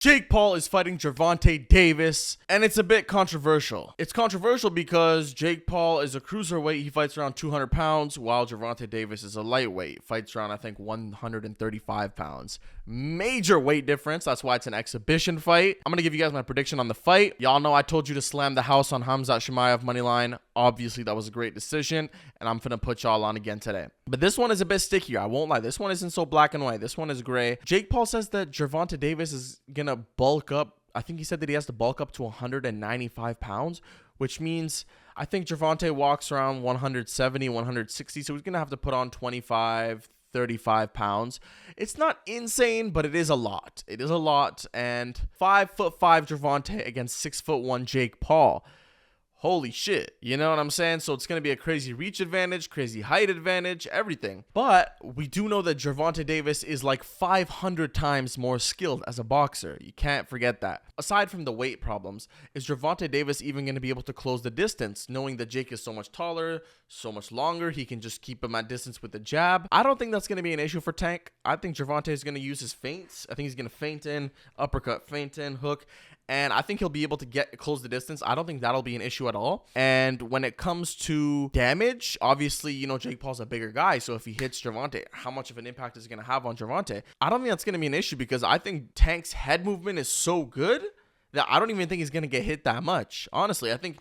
Jake Paul is fighting Gervonta Davis, and it's a bit controversial. It's controversial because Jake Paul is a cruiserweight. He fights around 200 pounds, while Gervonta Davis is a lightweight. Fights around, I think, 135 pounds. Major weight difference. That's why it's an exhibition fight. I'm going to give you guys my prediction on the fight. Y'all know I told you to slam the house on Khamzat Chimaev moneyline. Obviously, that was a great decision, and I'm going to put y'all on again today. But this one is a bit stickier. I won't lie. This one isn't so black and white. This one is gray. Jake Paul says that Gervonta Davis is going to bulk up. I think he said that he has to bulk up to 195 pounds, which means I think Gervonta walks around 170, 160. So he's going to have to put on 25, 35 pounds. It's not insane, but it is a lot. It is a lot. And 5'5" Gervonta against 6'1" Jake Paul. Holy shit. You know what I'm saying? So it's going to be a crazy reach advantage, crazy height advantage, everything. But we do know that Gervonta Davis is like 500 times more skilled as a boxer. You can't forget that. Aside from the weight problems, is Gervonta Davis even going to be able to close the distance, knowing that Jake is so much taller, so much longer? He can just keep him at distance with the jab. I don't think that's going to be an issue for Tank. I think Gervonta is going to use his feints. I think he's going to feint in, uppercut, feint in, hook. And I think he'll be able to close the distance. I don't think that'll be an issue at all. And when it comes to damage, obviously, you know, Jake Paul's a bigger guy. So if he hits Gervonta, how much of an impact is it going to have on Gervonta? I don't think that's going to be an issue because I think Tank's head movement is so good that I don't even think he's going to get hit that much. Honestly, I think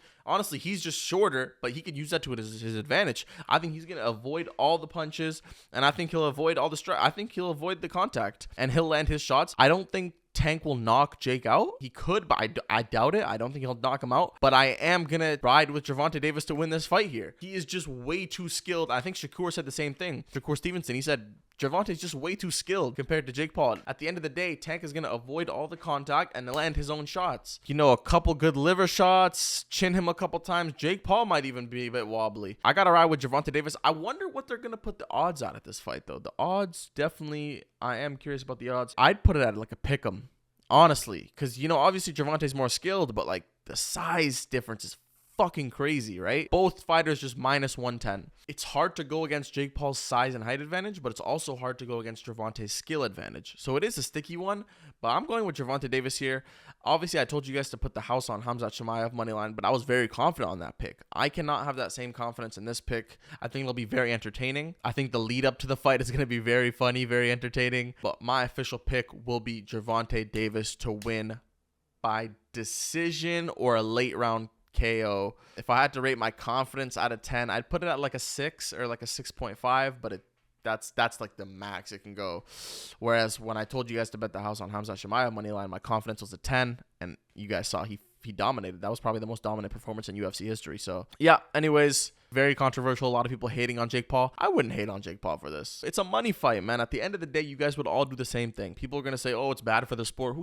he's just shorter, but he could use that to his advantage. I think he's going to avoid all the punches, and I think he'll avoid all the strike. I think he'll avoid the contact, and he'll land his shots. I don't think Tank will knock Jake out. He could, but I doubt it. I don't think he'll knock him out. But I am going to ride with Gervonta Davis to win this fight here. He is just way too skilled. I think Shakur said the same thing. Shakur Stevenson, he said, Gervonta is just way too skilled compared to Jake Paul. At the end of the day, Tank is going to avoid all the contact and land his own shots. You know, a couple good liver shots, chin him a couple times. Jake Paul might even be a bit wobbly. I got to ride with Gervonta Davis. I wonder what they're going to put the odds at this fight, though. The odds, definitely, I am curious about the odds. I'd put it at like a pick'em. Honestly, because, you know, obviously Gervonta's more skilled, but like the size difference is fucking crazy, right? Both fighters just minus 110. It's hard to go against Jake Paul's size and height advantage, but it's also hard to go against Gervonta's skill advantage. So it is a sticky one, but I'm going with Gervonta Davis here. Obviously, I told you guys to put the house on Khamzat Chimaev moneyline, but I was very confident on that pick. I cannot have that same confidence in this pick. I think it'll be very entertaining. I think the lead up to the fight is going to be very funny, very entertaining, but my official pick will be Gervonta Davis to win by decision or a late round KO. If I had to rate my confidence out of 10, I'd put it at like a 6 or like a 6.5, but that's like the max it can go. Whereas when I told you guys to bet the house on Khamzat Chimaev moneyline, my confidence was a 10, and you guys saw he dominated. That was probably the most dominant performance in UFC history. So yeah, anyways, very controversial. A lot of people hating on Jake Paul. I wouldn't hate on Jake Paul for this. It's a money fight, man. At the end of the day, you guys would all do the same thing. People are going to say, oh, it's bad for the sport.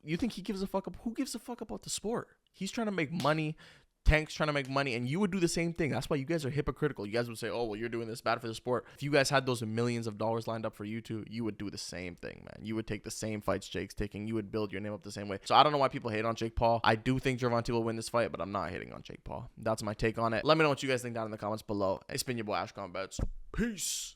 You think he gives a fuck up? Who gives a fuck about the sport? He's trying to make money. Tank's trying to make money, and you would do the same thing. That's why you guys are hypocritical. You guys would say, oh, well, you're doing this bad for the sport. If you guys had those millions of dollars lined up for you two, you would do the same thing, man. You would take the same fights Jake's taking. You would build your name up the same way. So I don't know why people hate on Jake Paul. I do think Gervonta will win this fight, but I'm not hating on Jake Paul. That's my take on it. Let me know what you guys think down in the comments below. It's been your boy Ashcon Bets. Peace.